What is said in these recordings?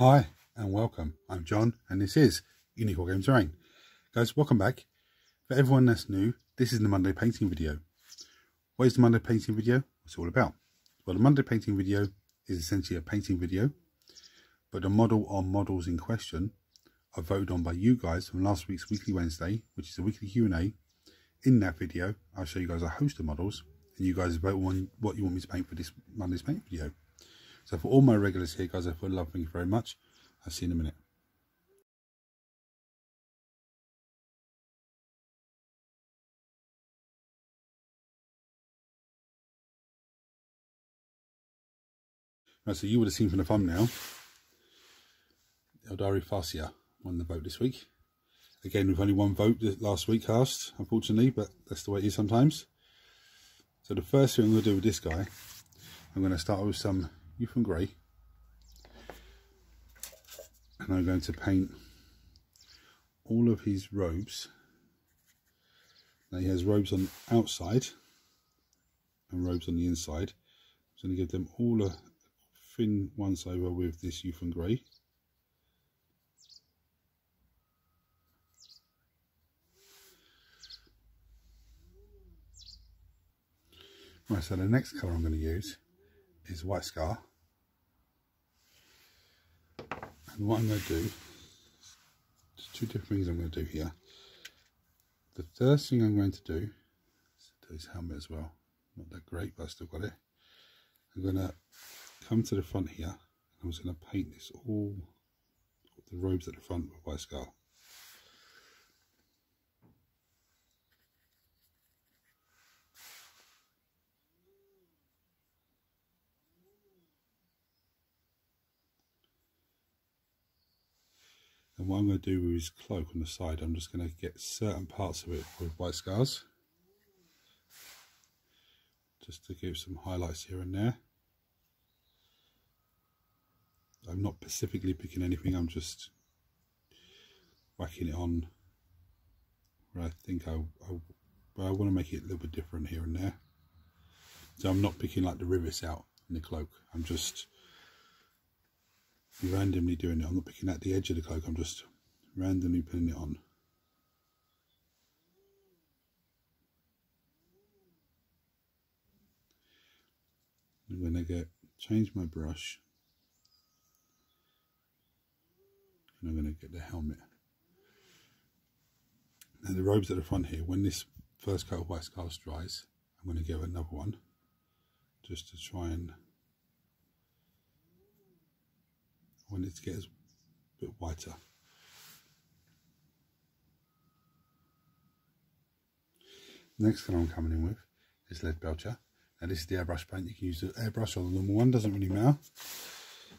Hi and welcome, I'm John and this is Unicorn Games Terrain. Guys, welcome back. For everyone that's new, this is the Monday painting video. What is the Monday painting video? What's it all about? Well, the Monday painting video is essentially a painting video, but the model or models in question are voted on by you guys from last week's Weekly Wednesday, which is a weekly Q&A. In that video, I'll show you guys a host of models and you guys vote on what you want me to paint for this Monday's paint video. So for all my regulars here, guys, I feel love, thank you very much. I'll see you in a minute. Right, so you would have seen from the thumbnail, Aeldari Farseer won the vote this week. Again, with only one vote last week cast, unfortunately, but that's the way it is sometimes. So the first thing I'm going to do with this guy, I'm going to start with some Youth and Grey. And I'm going to paint all of his robes. Now he has robes on the outside and robes on the inside. I'm going to give them all a thin once over with this Youth and Grey. Right, so the next colour I'm going to use is White Scar. And what I'm going to do, there's two different things I'm going to do here. The first thing I'm going to do is do his helmet as well. Not that great, but I still got it. I'm going to come to the front here. I'm just going to paint this all, the robes at the front with White Scar. And what I'm going to do with his cloak on the side, I'm just going to get certain parts of it with White Scars. Just to give some highlights here and there. I'm not specifically picking anything, I'm just whacking it on where I think I want to make it a little bit different here and there. So I'm not picking like the rivets out in the cloak, I'm just randomly doing it. I'm not picking at the edge of the cloak, I'm just randomly putting it on. I'm going to change my brush and I'm going to get the helmet. Now the robes at the front here, when this first coat of White Scars dries, I'm going to give another one just to try and when it gets a bit whiter. Next colour I'm coming in with is Lead Belcher. Now this is the airbrush paint. You can use the airbrush or the normal one, doesn't really matter.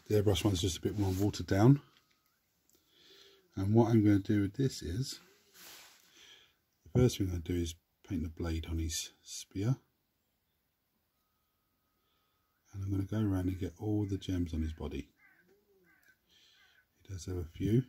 The airbrush one's just a bit more watered down. And what I'm going to do with this is, the first thing I do is paint the blade on his spear. And I'm going to go around and get all the gems on his body. He does have a few.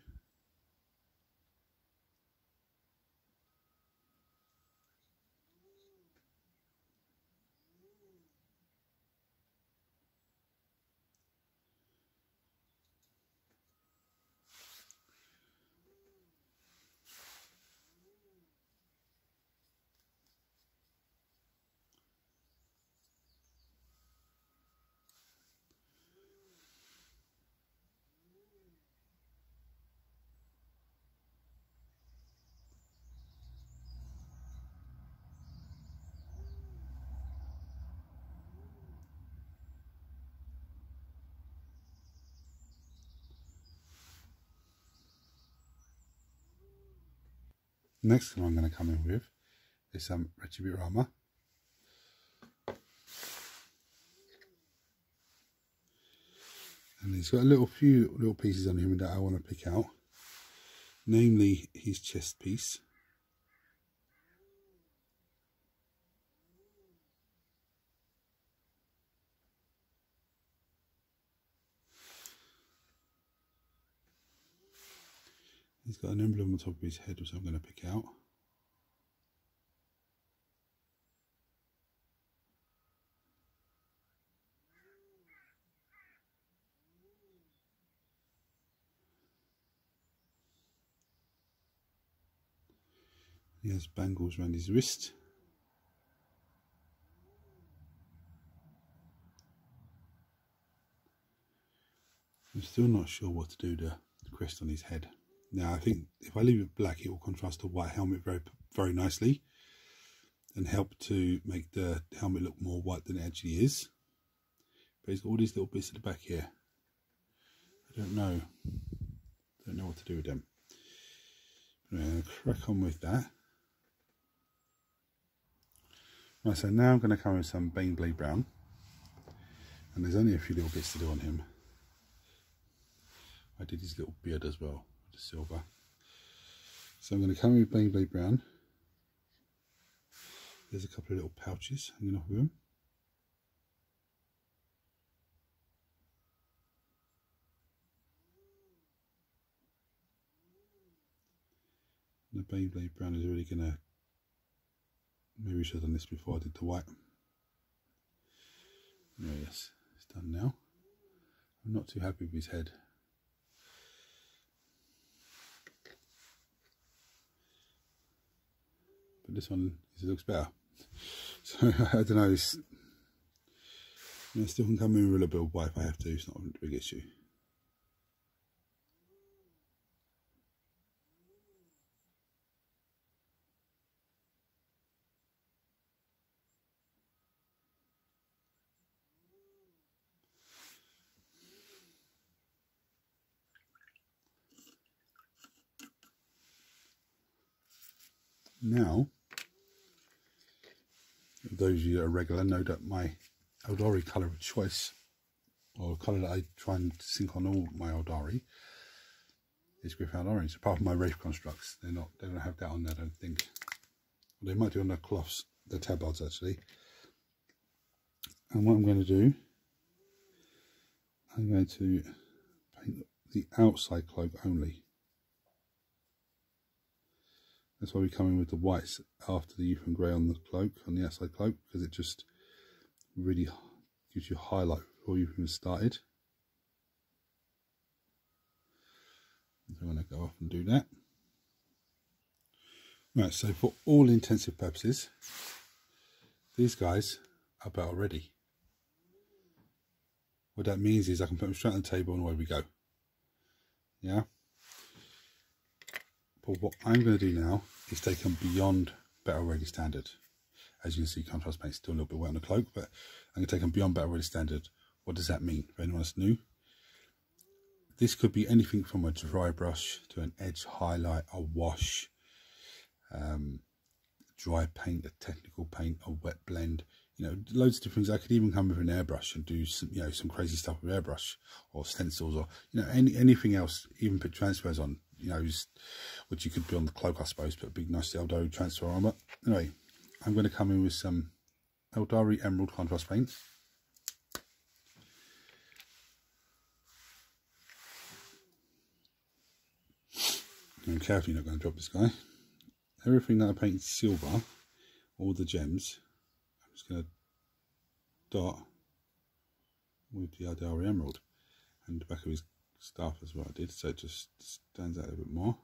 Next thing I'm going to come in with is some Retribute armor. And he's got a few little pieces on him that I want to pick out. Namely his chest piece. He's got an emblem on top of his head, which I'm going to pick out. He has bangles around his wrist. I'm still not sure what to do to the crest on his head. Now I think if I leave it black, it will contrast the white helmet very nicely and help to make the helmet look more white than it actually is. But he's got all these little bits at the back here. I don't know what to do with them. But I'm going to crack on with that. Right, so now I'm going to come with some Baneblade Brown. And there's only a few little bits to do on him. I did his little beard as well, with the silver. So I'm going to come with Baneblade Brown. There's a couple of little pouches hanging off of him. The Baneblade Brown is really going to, maybe I should have done this before I did the white. Oh yes, it's done now. I'm not too happy with his head. But this one looks better. So I don't know, I still can come in with a little bit of white if I have to, it's not a big issue. Now, those of you that are regular know that my Aeldari colour of choice, or colour that I try and sync on all my Aeldari, is Griffon Orange. Apart from my Wraith constructs, they don't have that on there, I don't think. They might do on the cloths, the tabards actually. And what I'm going to do, I'm going to paint the outside cloak only. That's why we come in with the whites after the Youth and Grey on the cloak, on the outside cloak, because it just really gives you a highlight before you've even started. So I'm going to go off and do that. Right, so for all intensive purposes, these guys are battle ready. What that means is I can put them straight on the table and away we go. Yeah. But what I'm going to do now is take them beyond battle ready standard. As you can see, contrast paint's still a little bit wet on the cloak, but I'm going to take them beyond battle ready standard. What does that mean for anyone that's new? This could be anything from a dry brush to an edge highlight, a wash, dry paint, a technical paint, a wet blend. You know, loads of different things. I could even come with an airbrush and do some, some crazy stuff with airbrush or stencils, or anything else. Even put transfers on, which you could be on the cloak, I suppose. Put a big nice Aeldari transfer on. But anyway, I'm going to come in with some Aeldari Emerald contrast paint. I'm carefully not going to drop this guy. Everything that I painted silver, all the gems, I'm just going to dot with the Aeldari Emerald, and the back of his staff as well I did, so it just stands out a bit more.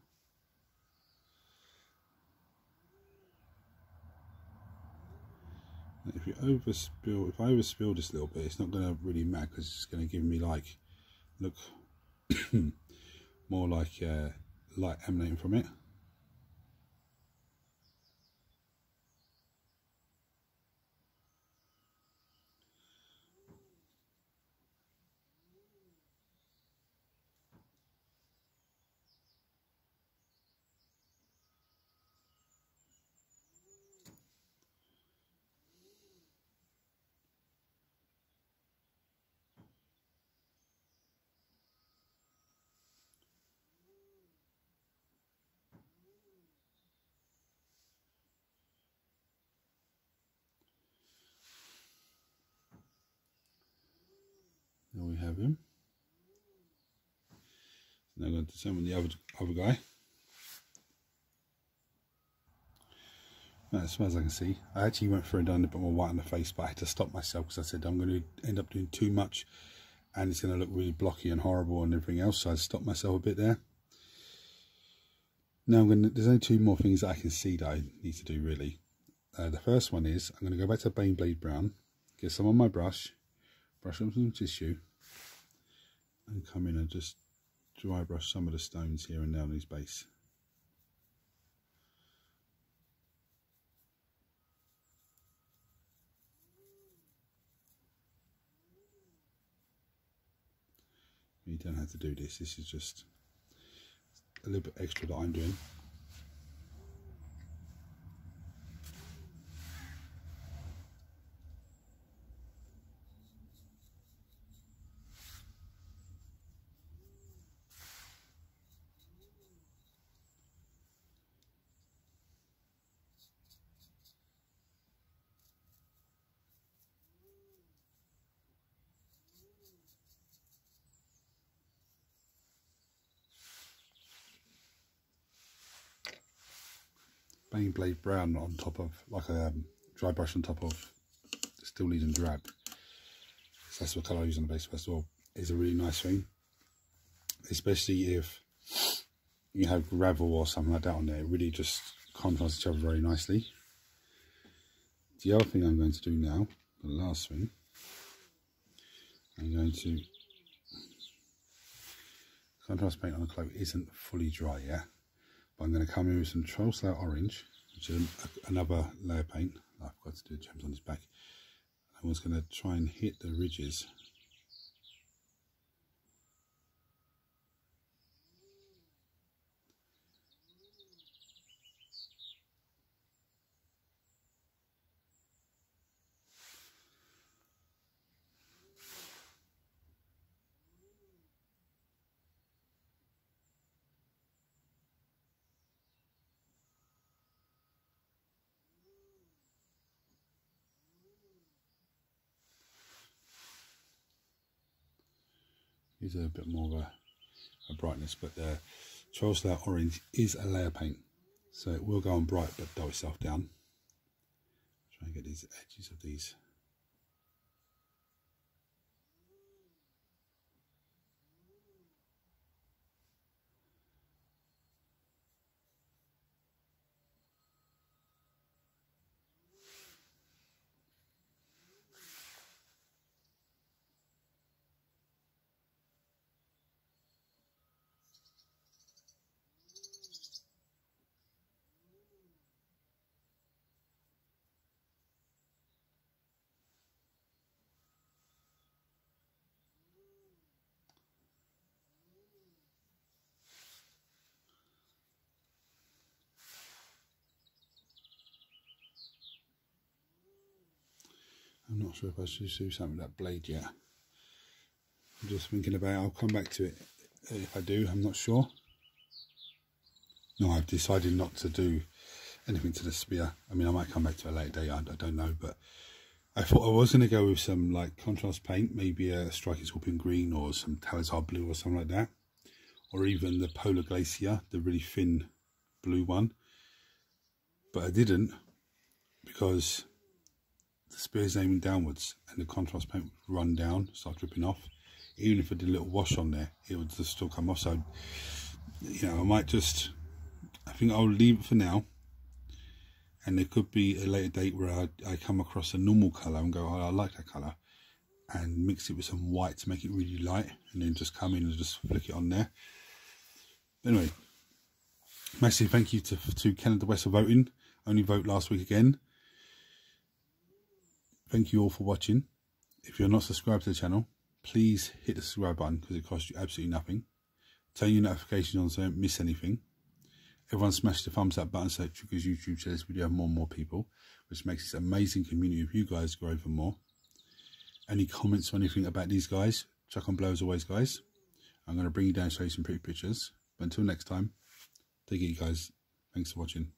And if I overspill this a little bit, it's not going to really matter, because it's going to give me look more like light emanating from it. There we have him. Now I'm going to summon the other guy. Now, as far as I can see, I actually went for and done a bit more white on the face, but I had to stop myself because I said I'm going to end up doing too much and it's going to look really blocky and horrible and everything else, so I stopped myself a bit there. Now there's only two more things that I can see that I need to do really. The first one is I'm going to go back to Bane Blade Brown, get some on my brush up some tissue, and come in and just dry brush some of the stones here and there on his base. You don't have to do this, this is just a little bit extra that I'm doing. Bane Blade Brown on top of, like a dry brush on top of Still Leading Drab. So that's what colour I use on the base first of all. Is a really nice thing, especially if you have gravel or something like that on there. It really just contrasts each other very nicely. The other thing I'm going to do now, the last thing, I'm going to contrast paint on the cloak isn't fully dry yet. I'm going to come in with some Troll Slayer Orange, which is another layer paint. I forgot to do gems on his back. I was going to try and hit the ridges. These are a bit more of a brightness, but the Troll Slayer Orange is a layer paint, so it will go on bright but dull itself down. Try and get these edges of these. I'm not sure if I should do something with that blade yet. I'm just thinking about it. I'll come back to it if I do. I'm not sure. No, I've decided not to do anything to the spear. I mean, I might come back to it a later day. I don't know, but I thought I was going to go with some like contrast paint, maybe a Striking Scorpion Green or some Talazar Blue or something like that, or even the Polar Glacier, the really thin blue one. But I didn't, because the spear's aiming downwards and the contrast paint would run down, start dripping off. Even if I did a little wash on there, it would just still come off. So, you know, I think I'll leave it for now. And there could be a later date where I come across a normal colour and go, oh, I like that colour, and mix it with some white to make it really light, and then just come in and just flick it on there. Anyway, massive thank you to Canada West for voting. Only vote last week again. Thank you all for watching. If you're not subscribed to the channel, please hit the subscribe button because it costs you absolutely nothing. Turn your notifications on so you don't miss anything. Everyone smash the thumbs up button so it triggers YouTube to this video more and more people, which makes this amazing community of you guys grow even more. Any comments or anything about these guys, chuck on below as always, guys. I'm going to bring you down and show you some pretty pictures. But until next time, take it, guys. Thanks for watching.